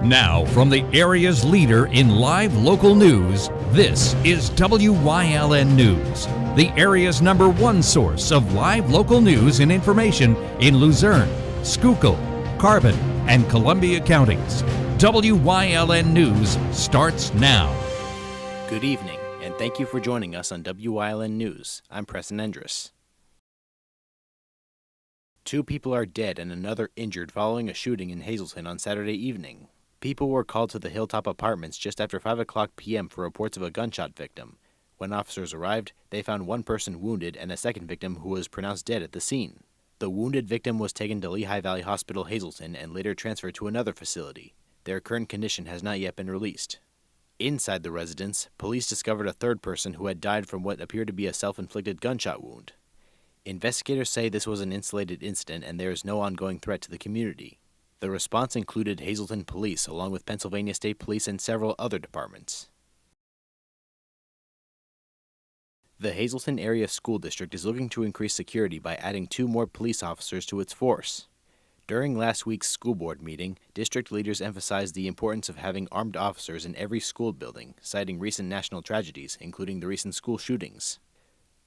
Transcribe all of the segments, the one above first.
Now, from the area's leader in live local news, this is WYLN News, the area's #1 source of live local news and information in Luzerne, Schuylkill, Carbon, and Columbia counties. WYLN News starts now. Good evening, and thank you for joining us on WYLN News. I'm Preston Endress. 2 people are dead and another injured following a shooting in Hazleton on Saturday evening. People were called to the Hilltop Apartments just after 5 o'clock p.m. for reports of a gunshot victim. When officers arrived, they found one person wounded and a second victim who was pronounced dead at the scene. The wounded victim was taken to Lehigh Valley Hospital Hazleton and later transferred to another facility. Their current condition has not yet been released. Inside the residence, police discovered a third person who had died from what appeared to be a self-inflicted gunshot wound. Investigators say this was an isolated incident and there is no ongoing threat to the community. The response included Hazleton Police, along with Pennsylvania State Police and several other departments. The Hazleton Area School District is looking to increase security by adding 2 more police officers to its force. During last week's school board meeting, district leaders emphasized the importance of having armed officers in every school building, citing recent national tragedies, including the recent school shootings.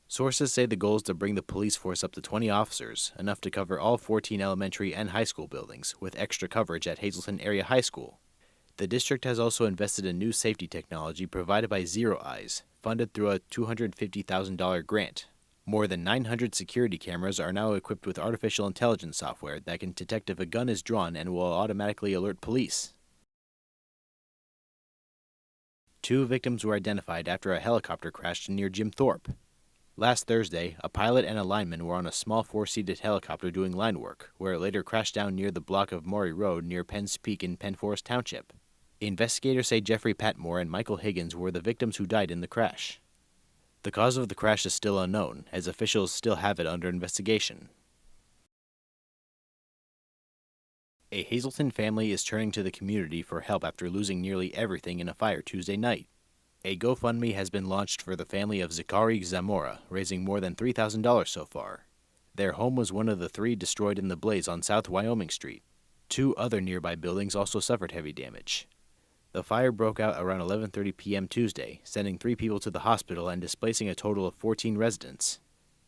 Sources say the goal is to bring the police force up to 20 officers, enough to cover all 14 elementary and high school buildings, with extra coverage at Hazleton Area High School. The district has also invested in new safety technology provided by Zero Eyes, funded through a $250,000 grant. More than 900 security cameras are now equipped with artificial intelligence software that can detect if a gun is drawn and will automatically alert police. 2 victims were identified after a helicopter crashed near Jim Thorpe. Last Thursday, a pilot and a lineman were on a small 4-seated helicopter doing line work, where it later crashed down near the block of Maury Road near Penn's Peak in Penn Forest Township. Investigators say Jeffrey Patmore and Michael Higgins were the victims who died in the crash. The cause of the crash is still unknown, as officials still have it under investigation. A Hazleton family is turning to the community for help after losing nearly everything in a fire Tuesday night. A GoFundMe has been launched for the family of Zachary Zamora, raising more than $3,000 so far. Their home was one of the 3 destroyed in the blaze on South Wyoming Street. 2 other nearby buildings also suffered heavy damage. The fire broke out around 11:30 p.m. Tuesday, sending 3 people to the hospital and displacing a total of 14 residents.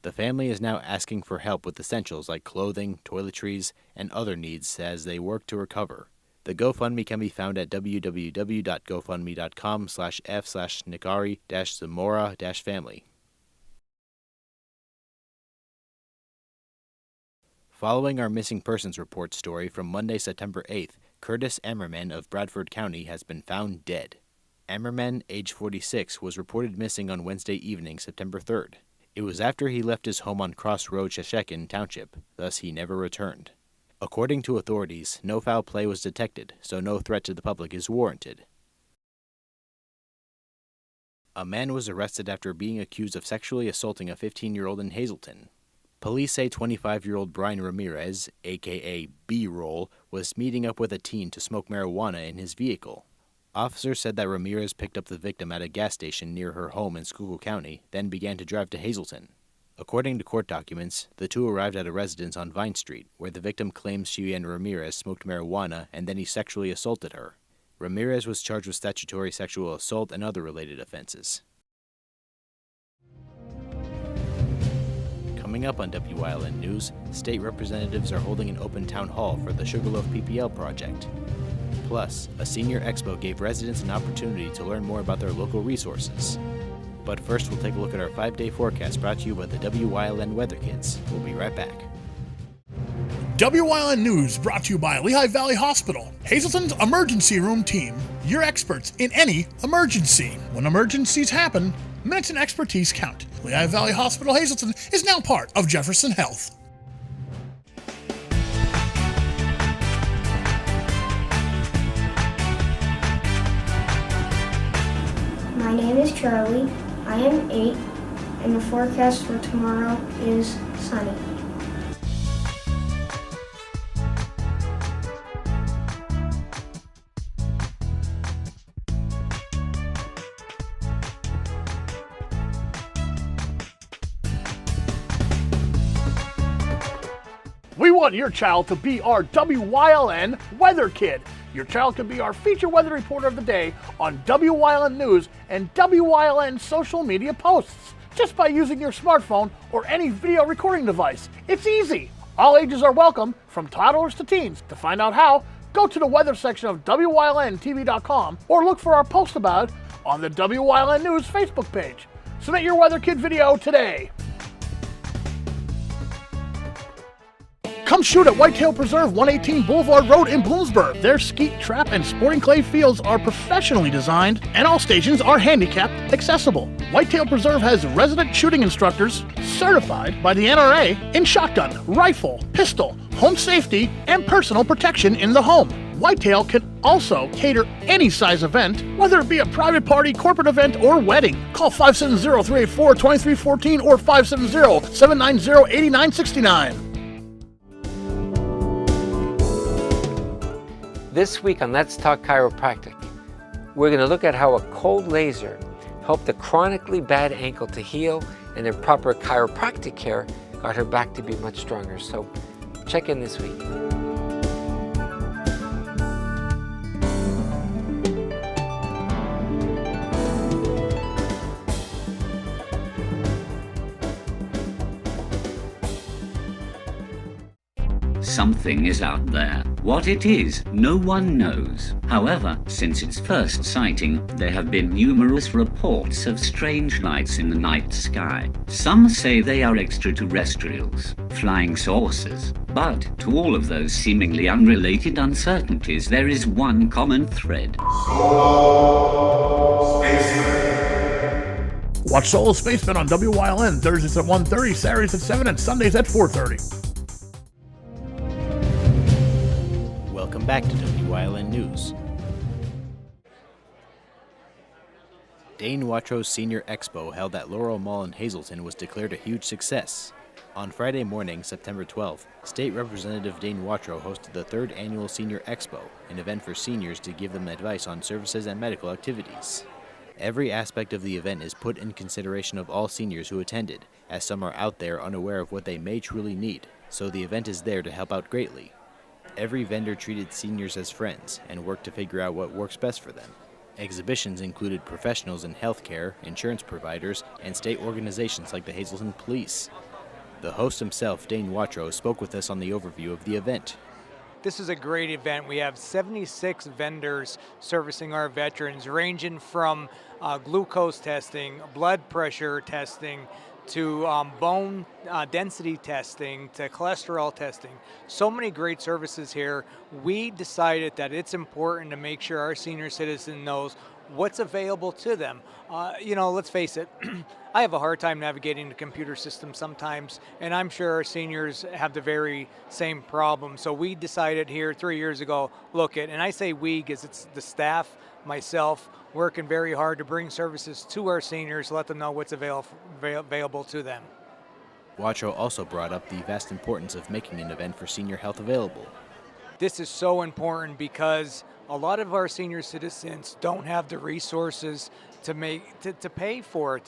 The family is now asking for help with essentials like clothing, toiletries, and other needs as they work to recover. The GoFundMe can be found at www.gofundme.com/f/Nikari-Zamora-family. Following our missing persons report story from Monday, September 8th, Curtis Emmerman of Bradford County has been found dead. Emmerman, age 46, was reported missing on Wednesday evening, September 3rd. It was after he left his home on Cross Road, Sheshekin Township, thus he never returned. According to authorities, no foul play was detected, so no threat to the public is warranted. A man was arrested after being accused of sexually assaulting a 15-year-old in Hazleton. Police say 25-year-old Brian Ramirez, a.k.a. B-Roll, was meeting up with a teen to smoke marijuana in his vehicle. Officers said that Ramirez picked up the victim at a gas station near her home in Schuylkill County, then began to drive to Hazleton. According to court documents, the 2 arrived at a residence on Vine Street, where the victim claims she and Ramirez smoked marijuana and then he sexually assaulted her. Ramirez was charged with statutory sexual assault and other related offenses. Coming up on WYLN News, state representatives are holding an open town hall for the Sugarloaf PPL project. Plus, a senior expo gave residents an opportunity to learn more about their local resources. But first, we'll take a look at our 5-day forecast brought to you by the WYLN Weather Kids. We'll be right back. WYLN News brought to you by Lehigh Valley Hospital, Hazleton's emergency room team. Your experts in any emergency. When emergencies happen, minutes and expertise count. Lehigh Valley Hospital Hazleton is now part of Jefferson Health. My name is Charlie. I am 8, and the forecast for tomorrow is sunny. We want your child to be our WYLN Weather Kid. Your child can be our feature weather reporter of the day on Wyln News and Wyln social media posts just by using your smartphone or any video recording device. It's easy. All ages are welcome, from toddlers to teens. To find out how, go to the weather section of WYLNTV.com or look for our post about it on the Wyln News Facebook page. Submit your Weather Kid video today. Come shoot at Whitetail Preserve 118 Boulevard Road in Bloomsburg. Their skeet, trap, and sporting clay fields are professionally designed, and all stations are handicap accessible. Whitetail Preserve has resident shooting instructors certified by the NRA in shotgun, rifle, pistol, home safety, and personal protection in the home. Whitetail can also cater any size event, whether it be a private party, corporate event, or wedding. Call 570-384-2314 or 570-790-8969. This week on Let's Talk Chiropractic, we're going to look at how a cold laser helped a chronically bad ankle to heal, and then proper chiropractic care got her back to be much stronger. So check in this week. Something is out there. What it is, no one knows. However, since its first sighting, there have been numerous reports of strange lights in the night sky. Some say they are extraterrestrials, flying saucers. But to all of those seemingly unrelated uncertainties, there is one common thread. Solo Spaceman. Watch Solo Spaceman on WYLN Thursdays at 1:30, Saturdays at 7, and Sundays at 4:30. Welcome back to Wyln News. Dane Watro's Senior Expo held at Laurel Mall in Hazleton was declared a huge success. On Friday morning, September 12th, State Representative Dane Watro hosted the 3rd Annual Senior Expo, an event for seniors to give them advice on services and medical activities. Every aspect of the event is put in consideration of all seniors who attended, as some are out there unaware of what they may truly need, so the event is there to help out greatly. Every vendor treated seniors as friends and worked to figure out what works best for them. Exhibitions included professionals in healthcare, insurance providers, and state organizations like the Hazleton Police. The host himself, Dane Watro, spoke with us on the overview of the event. This is a great event. We have 76 vendors servicing our veterans, ranging from glucose testing, blood pressure testing, to bone density testing, to cholesterol testing. So many great services here. We decided that it's important to make sure our senior citizen knows what's available to them. Let's face it, I have a hard time navigating the computer system sometimes, and I'm sure our seniors have the very same problem. So we decided here 3 years ago, and I say we because it's the staff, myself, working very hard to bring services to our seniors, let them know what's available to them. Watro also brought up the vast importance of making an event for senior health available. This is so important because a lot of our senior citizens don't have the resources to pay for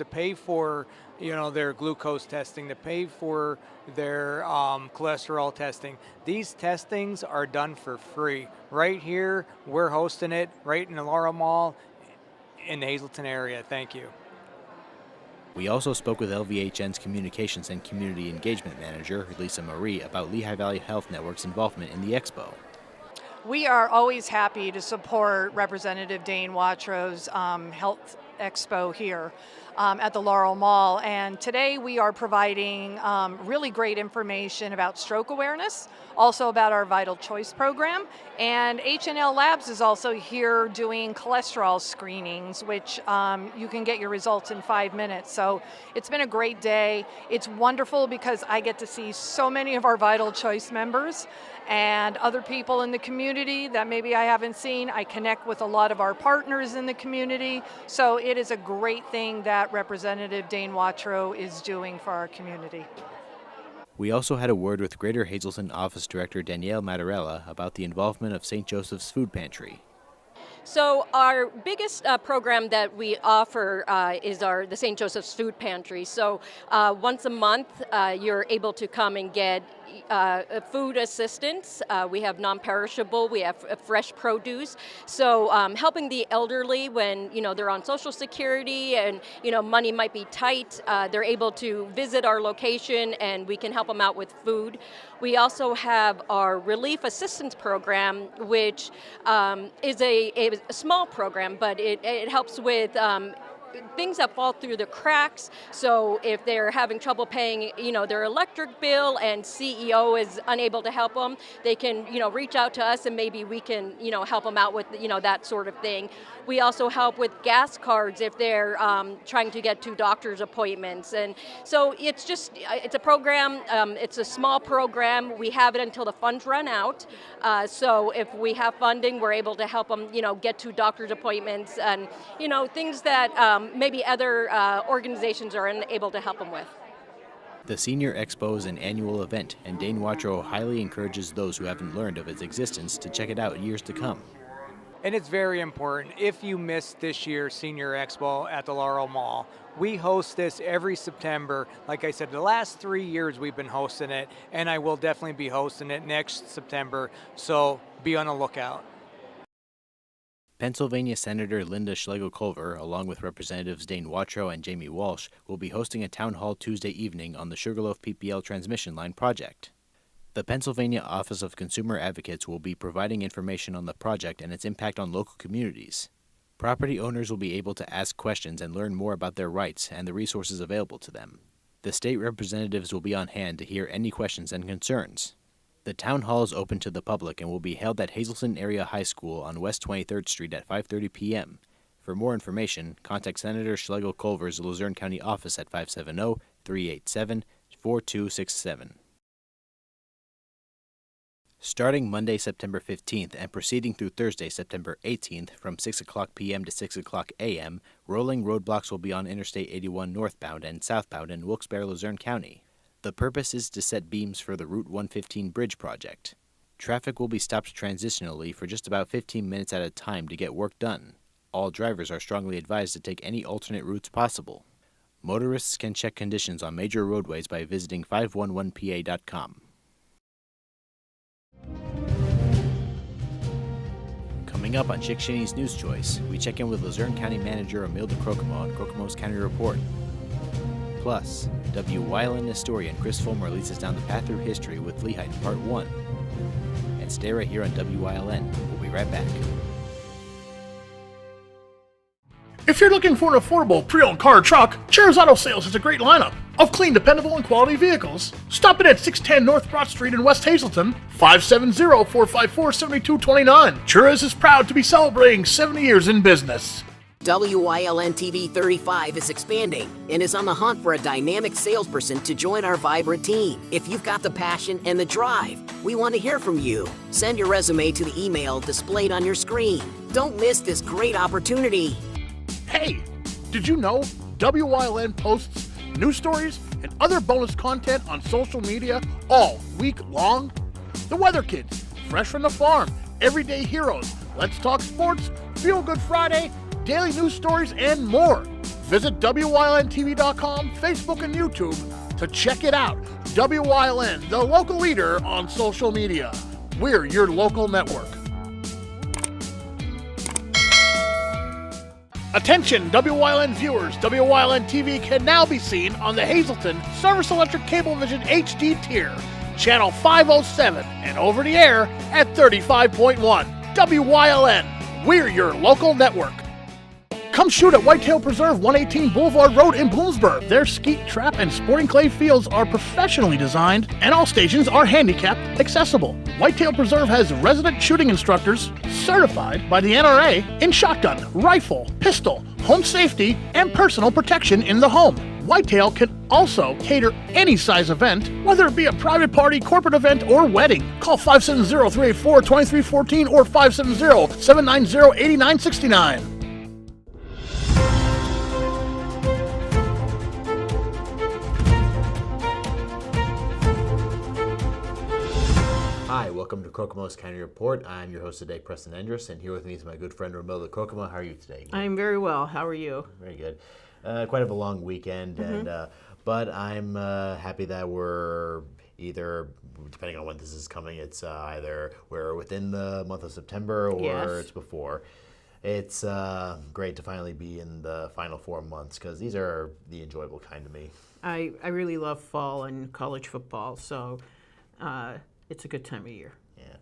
their glucose testing, to pay for their cholesterol testing. These testings are done for free. Right here, we're hosting it right in the Laurel Mall in the Hazleton area. Thank you. We also spoke with LVHN's Communications and Community Engagement Manager, Lisa Marie, about Lehigh Valley Health Network's involvement in the expo. We are always happy to support Representative Dane Watro's Health Expo here at the Laurel Mall. And today we are providing really great information about stroke awareness, also about our Vital Choice program. And H&L Labs is also here doing cholesterol screenings, which you can get your results in 5 minutes. So it's been a great day. It's wonderful because I get to see so many of our Vital Choice members and other people in the community that maybe I haven't seen. I connect with a lot of our partners in the community. So it is a great thing that Representative Dane Watro is doing for our community. We also had a word with Greater Hazleton Office Director Danielle Mattarella about the involvement of St. Joseph's Food Pantry. So our biggest program that we offer is the St. Joseph's Food Pantry. So once a month, you're able to come and get food assistance. We have non-perishable. We have fresh produce. So helping the elderly when they're on Social Security and money might be tight, they're able to visit our location and we can help them out with food. We also have our Relief Assistance Program, which is a small program, but it helps with things that fall through the cracks. So if they're having trouble paying, their electric bill and CEO is unable to help them, they can, reach out to us and maybe we can, help them out with, that sort of thing. We also help with gas cards if they're trying to get to doctor's appointments. And so it's a program, it's a small program. We have it until the funds run out. So if we have funding, we're able to help them, get to doctor's appointments and, things that maybe other organizations are unable to help them with. The Senior Expo is an annual event, and Dane Watrow highly encourages those who haven't learned of its existence to check it out in years to come. And it's very important. If you missed this year's Senior Expo at the Laurel Mall, we host this every September. Like I said, the last 3 years we've been hosting it, and I will definitely be hosting it next September, so be on the lookout. Pennsylvania Senator Linda Schlegel-Culver, along with Representatives Dane Watrow and Jamie Walsh, will be hosting a town hall Tuesday evening on the Sugarloaf PPL transmission line project. The Pennsylvania Office of Consumer Advocates will be providing information on the project and its impact on local communities. Property owners will be able to ask questions and learn more about their rights and the resources available to them. The state representatives will be on hand to hear any questions and concerns. The town hall is open to the public and will be held at Hazleton Area High School on West 23rd Street at 5:30 p.m. For more information, contact Senator Schlegel-Culver's Luzerne County office at 570-387-4267. Starting Monday, September 15th and proceeding through Thursday, September 18th from 6 o'clock p.m. to 6 o'clock a.m., rolling roadblocks will be on Interstate 81 northbound and southbound in Wilkes-Barre, Luzerne County. The purpose is to set beams for the Route 115 bridge project. Traffic will be stopped transitionally for just about 15 minutes at a time to get work done. All drivers are strongly advised to take any alternate routes possible. Motorists can check conditions on major roadways by visiting 511pa.com. Coming up on Chick Shinny's News Choice, we check in with Luzerne County Manager Imelda Crocomo on Crocomo's County Report. Plus, Wyln historian Chris Fulmer leads us down the path through history with Lehigh Part 1. And stay right here on Wyln. We'll be right back. If you're looking for an affordable pre-owned car or truck, Cher's Auto Sales has a great lineup of clean, dependable, and quality vehicles. Stop in at 610 North Broad Street in West Hazleton, 570-454-7229. Cher's is proud to be celebrating 70 years in business. Wyln TV 35 is expanding and is on the hunt for a dynamic salesperson to join our vibrant team. If you've got the passion and the drive, we want to hear from you. Send your resume to the email displayed on your screen. Don't miss this great opportunity. Hey, did you know Wyln posts news stories and other bonus content on social media all week long? The Weather Kids, Fresh from the Farm, Everyday Heroes, Let's Talk Sports, Feel Good Friday, daily news stories, and more. Visit WYLNTV.com, Facebook, and YouTube to check it out. Wyln, the local leader on social media. We're your local network. Attention, Wyln viewers. Wyln TV can now be seen on the Hazleton Service Electric Cablevision HD tier, channel 507, and over the air at 35.1. Wyln, we're your local network. Come shoot at Whitetail Preserve, 118 Boulevard Road in Bloomsburg. Their skeet, trap, and sporting clay fields are professionally designed, and all stations are handicapped accessible. Whitetail Preserve has resident shooting instructors certified by the NRA in shotgun, rifle, pistol, home safety, and personal protection in the home. Whitetail can also cater any size event, whether it be a private party, corporate event, or wedding. Call 570-384-2314 or 570-790-8969. Hi, welcome to Crocomo's County Report. I'm your host today, Preston Endress, and here with me is my good friend, Imelda Crocomo. How are you today? I'm very well. How are you? Very good. Quite of a long weekend, but I'm happy that we're either, depending on when this is coming, it's either we're within the month of September or Yes. it's before. It's great to finally be in the final 4 months because these are the enjoyable kind to me. I really love fall and college football, so it's a good time of year. Yeah.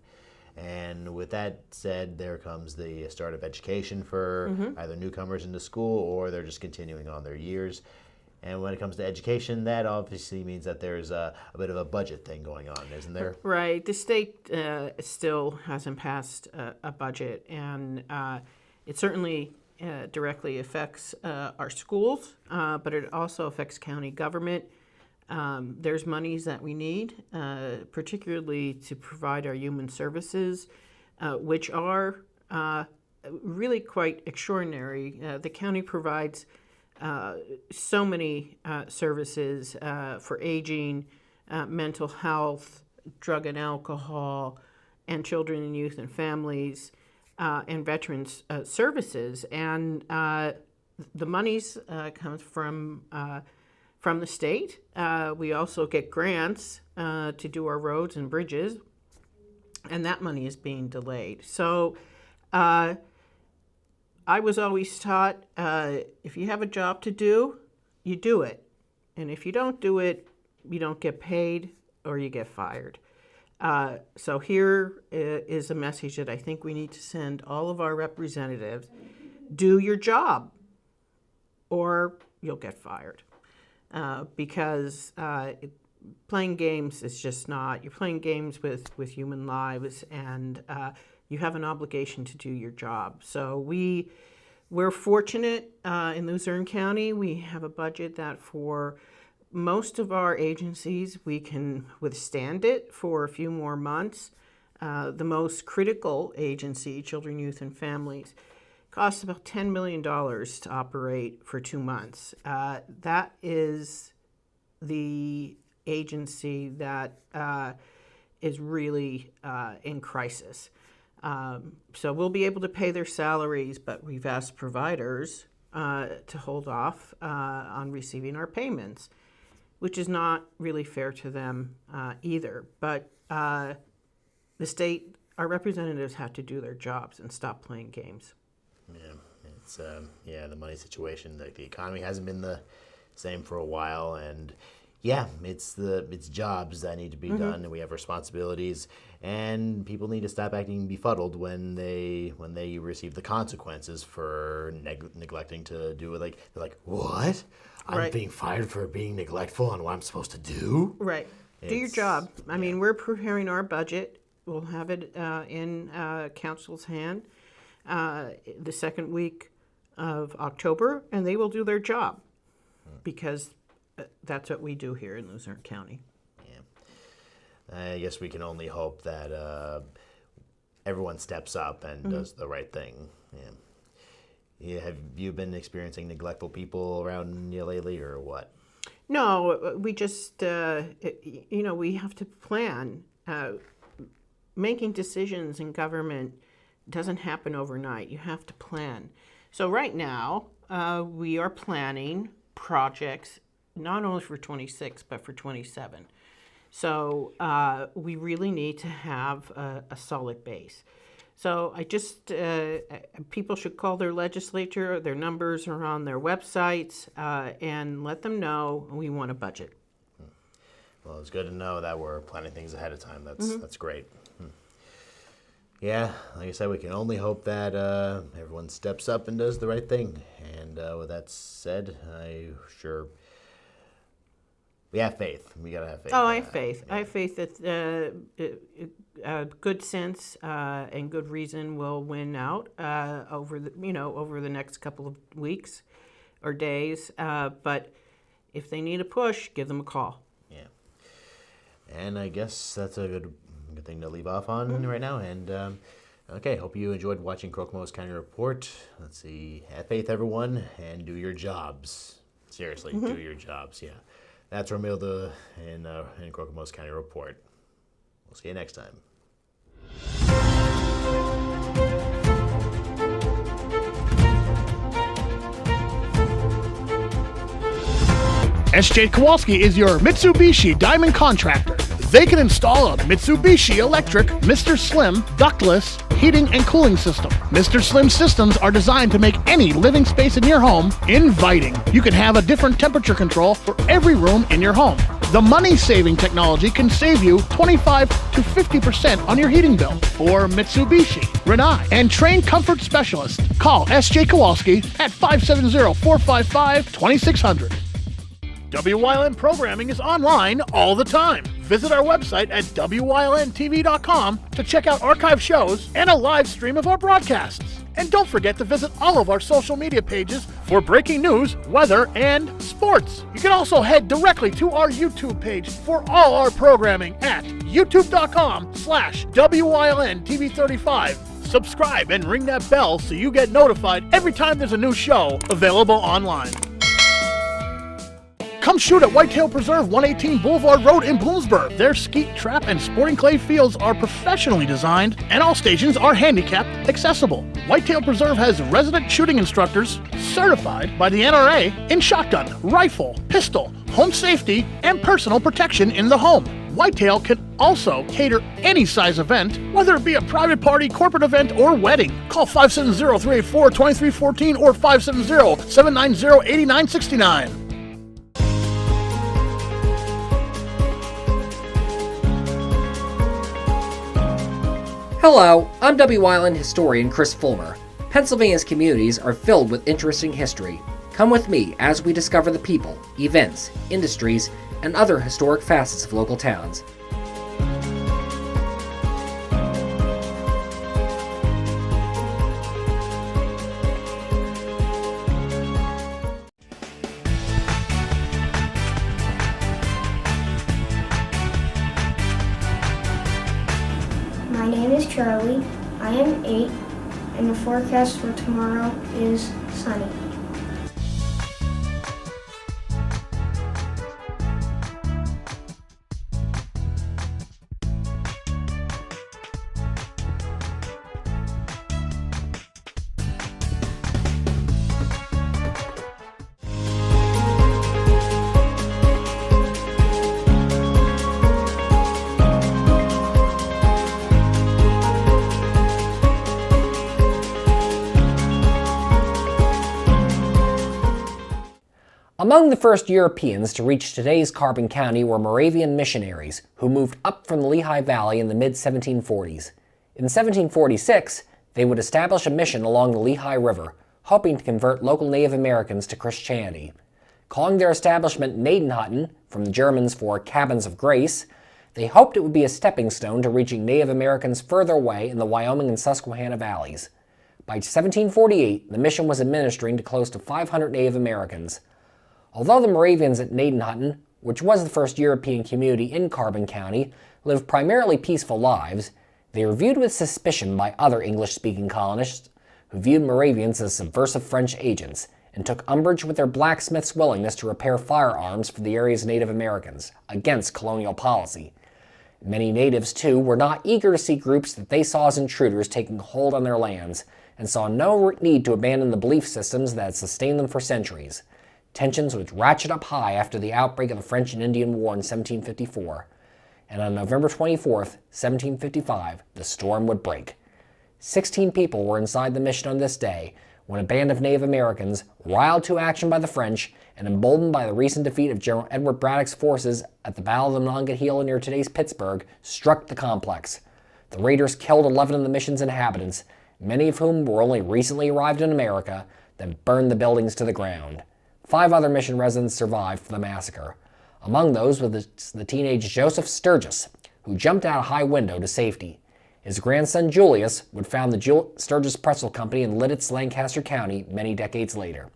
And with that said, there comes the start of education for either newcomers into school or they're just continuing on their years. And when it comes to education, that obviously means that there's a bit of a budget thing going on, isn't there? Right. The state still hasn't passed a budget, and it certainly directly affects our schools, but it also affects county government. There's monies that we need, particularly to provide our human services, which are really quite extraordinary. The county provides so many services for aging, mental health, drug and alcohol, and children and youth and families, and veterans services. And the monies comes from the state. We also get grants to do our roads and bridges, and that money is being delayed. So I was always taught, if you have a job to do, you do it. And if you don't do it, you don't get paid or you get fired. So here is a message that I think we need to send all of our representatives. Do your job or you'll get fired. Because playing games is just not, you're playing games with human lives, and you have an obligation to do your job. So we're fortunate in Luzerne County. We have a budget that for most of our agencies, we can withstand it for a few more months. The most critical agency, Children, Youth, and Families, costs about $10 million to operate for 2 months. That is the agency that is really in crisis. So we'll be able to pay their salaries, but we've asked providers to hold off on receiving our payments, which is not really fair to them either. But the state, our representatives have to do their jobs and stop playing games. Yeah, it's the money situation. The economy hasn't been the same for a while, and yeah, it's jobs that need to be done, and we have responsibilities, and people need to stop acting befuddled when they receive the consequences for neglecting to do it. Like they're like, what? I'm being fired for being neglectful on what I'm supposed to do? Right. Do your job. I mean, we're preparing our budget. We'll have it in council's hand the second week of October, and they will do their job because that's what we do here in Luzerne County. Yeah. I guess we can only hope that everyone steps up and does the right thing. Yeah. Have you been experiencing neglectful people around you lately, or what? No, we just, we have to plan. Making decisions in government doesn't happen overnight. You have to plan. So right now, we are planning projects not only for 26, but for 27. So we really need to have a solid base. So I just, people should call their legislature. Their numbers are on their websites, and let them know we want a budget. Well, it's good to know that we're planning things ahead of time. That's great. Yeah, like I said, we can only hope that everyone steps up and does the right thing. And with that said, we have faith. We gotta have faith. Oh, I have faith. Yeah. I have faith that good sense and good reason will win out over the next couple of weeks or days. But if they need a push, give them a call. Yeah. And I guess that's a good thing to leave off on right now. And okay, hope you enjoyed watching Kokomo's County Report. Let's see. Have faith, everyone, and do your jobs. Seriously, do your jobs. Yeah. That's Romilda in Kokomo's County Report. We'll see you next time. SJ Kowalski is your Mitsubishi Diamond contractor. They can install a Mitsubishi electric Mr. Slim ductless heating and cooling system. Mr. Slim systems are designed to make any living space in your home inviting. You can have a different temperature control for every room in your home. The money-saving technology can save you 25 to 50% on your heating bill. For Mitsubishi, Rinnai, and trained comfort specialists, call S.J. Kowalski at 570-455-2600. Wyln programming is online all the time. Visit our website at WYLNTV.com to check out archive shows and a live stream of our broadcasts. And don't forget to visit all of our social media pages for breaking news, weather, and sports. You can also head directly to our YouTube page for all our programming at youtube.com/WYLNTV35. Subscribe and ring that bell so you get notified every time there's a new show available online. Come shoot at Whitetail Preserve, 118 Boulevard Road in Bloomsburg. Their skeet, trap, and sporting clay fields are professionally designed, and all stations are handicapped accessible. Whitetail Preserve has resident shooting instructors certified by the NRA in shotgun, rifle, pistol, home safety, and personal protection in the home. Whitetail can also cater any size event, whether it be a private party, corporate event, or wedding. Call 570-384-2314 or 570-790-8969. Hello, I'm Wyln historian Chris Fulmer. Pennsylvania's communities are filled with interesting history. Come with me as we discover the people, events, industries, and other historic facets of local towns. My name is Charlie. I am 8, and the forecast for tomorrow is sunny. Among the first Europeans to reach today's Carbon County were Moravian missionaries who moved up from the Lehigh Valley in the mid-1740s. In 1746, they would establish a mission along the Lehigh River, hoping to convert local Native Americans to Christianity. Calling their establishment Gnadenhutten, from the Germans for Cabins of Grace, they hoped it would be a stepping stone to reaching Native Americans further away in the Wyoming and Susquehanna valleys. By 1748, the mission was administering to close to 500 Native Americans. Although the Moravians at Gnadenhutten, which was the first European community in Carbon County, lived primarily peaceful lives, they were viewed with suspicion by other English-speaking colonists who viewed Moravians as subversive French agents and took umbrage with their blacksmiths' willingness to repair firearms for the area's Native Americans against colonial policy. Many natives, too, were not eager to see groups that they saw as intruders taking hold on their lands and saw no need to abandon the belief systems that had sustained them for centuries. Tensions would ratchet up high after the outbreak of the French and Indian War in 1754, and on November 24, 1755, the storm would break. 16 people were inside the mission on this day when a band of Native Americans, riled to action by the French and emboldened by the recent defeat of General Edward Braddock's forces at the Battle of the Monongahela near today's Pittsburgh, struck the complex. The raiders killed 11 of the mission's inhabitants, many of whom were only recently arrived in America, then burned the buildings to the ground. 5 other mission residents survived the massacre. Among those was the teenage Joseph Sturgis, who jumped out a high window to safety. His grandson Julius would found the Sturgis Pretzel Company in Lidditz, Lancaster County many decades later.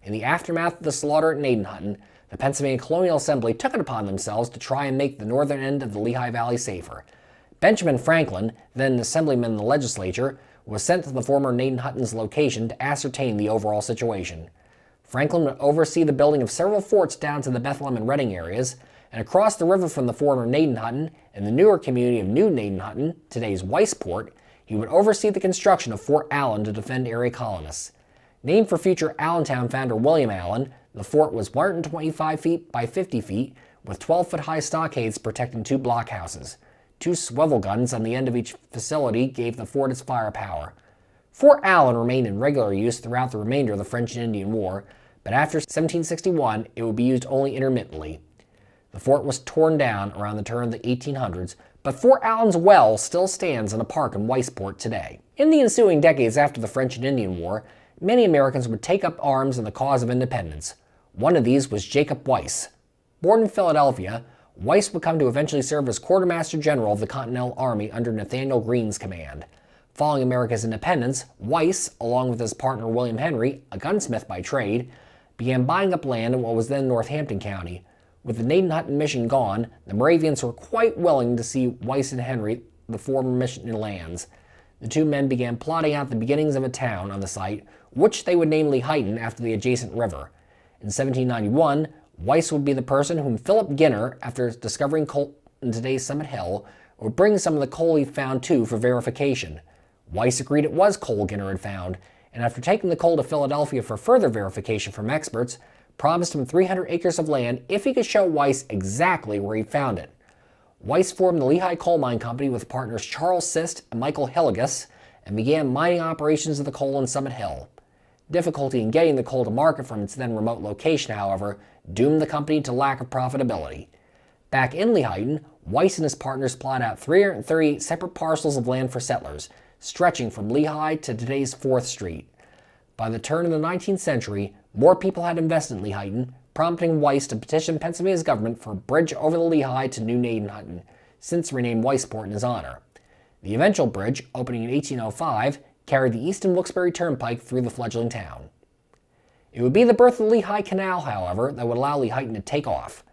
In the aftermath of the slaughter at Gnadenhutten, the Pennsylvania Colonial Assembly took it upon themselves to try and make the northern end of the Lehigh Valley safer. Benjamin Franklin, then an assemblyman in the legislature, was sent to the former Gnadenhutten's location to ascertain the overall situation. Franklin would oversee the building of several forts down to the Bethlehem and Reading areas, and across the river from the former Gnadenhutten and the newer community of New Gnadenhutten, today's Weisport, he would oversee the construction of Fort Allen to defend area colonists. Named for future Allentown founder William Allen, the fort was 125 feet by 50 feet, with 12-foot-high stockades protecting 2 blockhouses. 2 swivel guns on the end of each facility gave the fort its firepower. Fort Allen remained in regular use throughout the remainder of the French and Indian War, but after 1761 it would be used only intermittently. The fort was torn down around the turn of the 1800s, but Fort Allen's well still stands in a park in Weissport today. In the ensuing decades after the French and Indian War, many Americans would take up arms in the cause of independence. One of these was Jacob Weiss. Born in Philadelphia, Weiss would come to eventually serve as Quartermaster General of the Continental Army under Nathanael Greene's command. Following America's independence, Weiss, along with his partner William Henry, a gunsmith by trade, began buying up land in what was then Northampton County. With the Gnadenhutten mission gone, the Moravians were quite willing to see Weiss and Henry the former mission lands. The two men began plotting out the beginnings of a town on the site, which they would name Lehighton after the adjacent river. In 1791, Weiss would be the person whom Philip Ginner, after discovering coal in today's Summit Hill, would bring some of the coal he found to for verification. Weiss agreed it was coal Ginner had found, and after taking the coal to Philadelphia for further verification from experts, promised him 300 acres of land if he could show Weiss exactly where he found it. Weiss formed the Lehigh Coal Mine Company with partners Charles Sist and Michael Hilligus and began mining operations of the coal in Summit Hill. Difficulty in getting the coal to market from its then remote location, however, doomed the company to lack of profitability. Back in Lehighton, Weiss and his partners plot out 338 separate parcels of land for settlers, stretching from Lehigh to today's 4th Street. By the turn of the 19th century, more people had invested in Lehighton, prompting Weiss to petition Pennsylvania's government for a bridge over the Lehigh to New Gnadenhutten, since renamed Weissport in his honor. The eventual bridge, opening in 1805, carried the Easton Wilkes-Barre Turnpike through the fledgling town. It would be the birth of the Lehigh Canal, however, that would allow Lehighton to take off.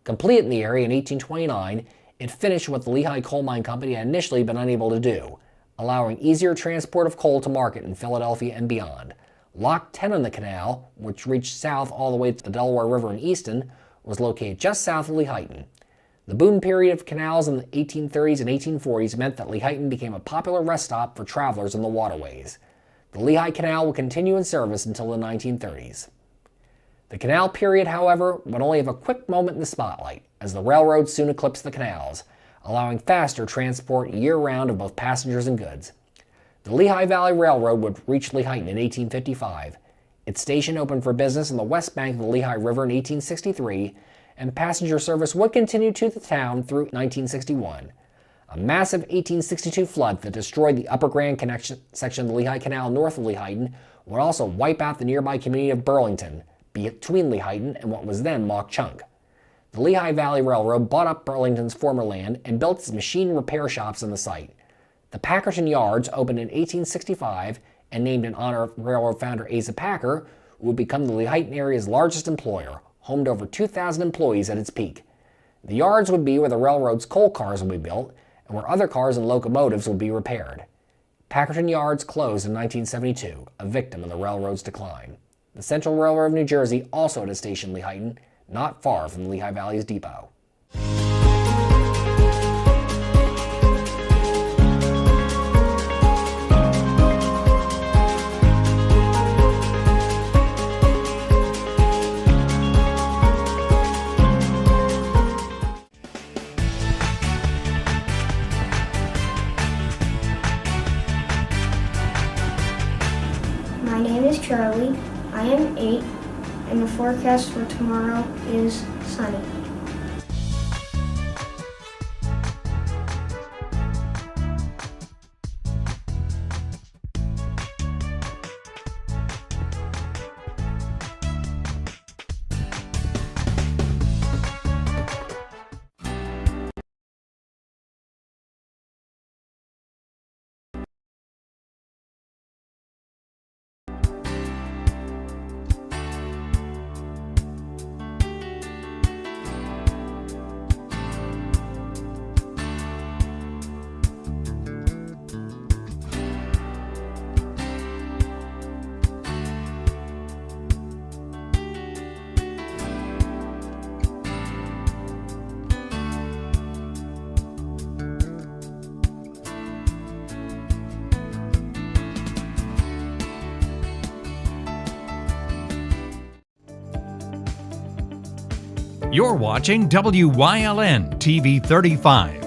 Completed in the area in 1829, it finished what the Lehigh Coal Mine Company had initially been unable to do, allowing easier transport of coal to market in Philadelphia and beyond. Lock 10 on the canal, which reached south all the way to the Delaware River in Easton, was located just south of Lehighton. The boom period of canals in the 1830s and 1840s meant that Lehighton became a popular rest stop for travelers in the waterways. The Lehigh Canal would continue in service until the 1930s. The canal period, however, would only have a quick moment in the spotlight, as the railroad soon eclipsed the canals, allowing faster transport year-round of both passengers and goods. The Lehigh Valley Railroad would reach Lehighton in 1855. Its station opened for business on the west bank of the Lehigh River in 1863, and passenger service would continue to the town through 1961. A massive 1862 flood that destroyed the Upper Grand Connection section of the Lehigh Canal north of Lehighton would also wipe out the nearby community of Burlington, between Lehighton and what was then Mauch Chunk. The Lehigh Valley Railroad bought up Burlington's former land and built its machine repair shops on the site. The Packerton Yards opened in 1865 and named in honor of railroad founder Asa Packer, who would become the Lehighton area's largest employer, home to over 2,000 employees at its peak. The yards would be where the railroad's coal cars would be built and where other cars and locomotives would be repaired. Packerton Yards closed in 1972, a victim of the railroad's decline. The Central Railroad of New Jersey also had a station in Lehighton, not far from the Lehigh Valley's depot. My name is Charlie. I am 8, and the forecast for tomorrow is sunny. You're watching WYLN TV 35.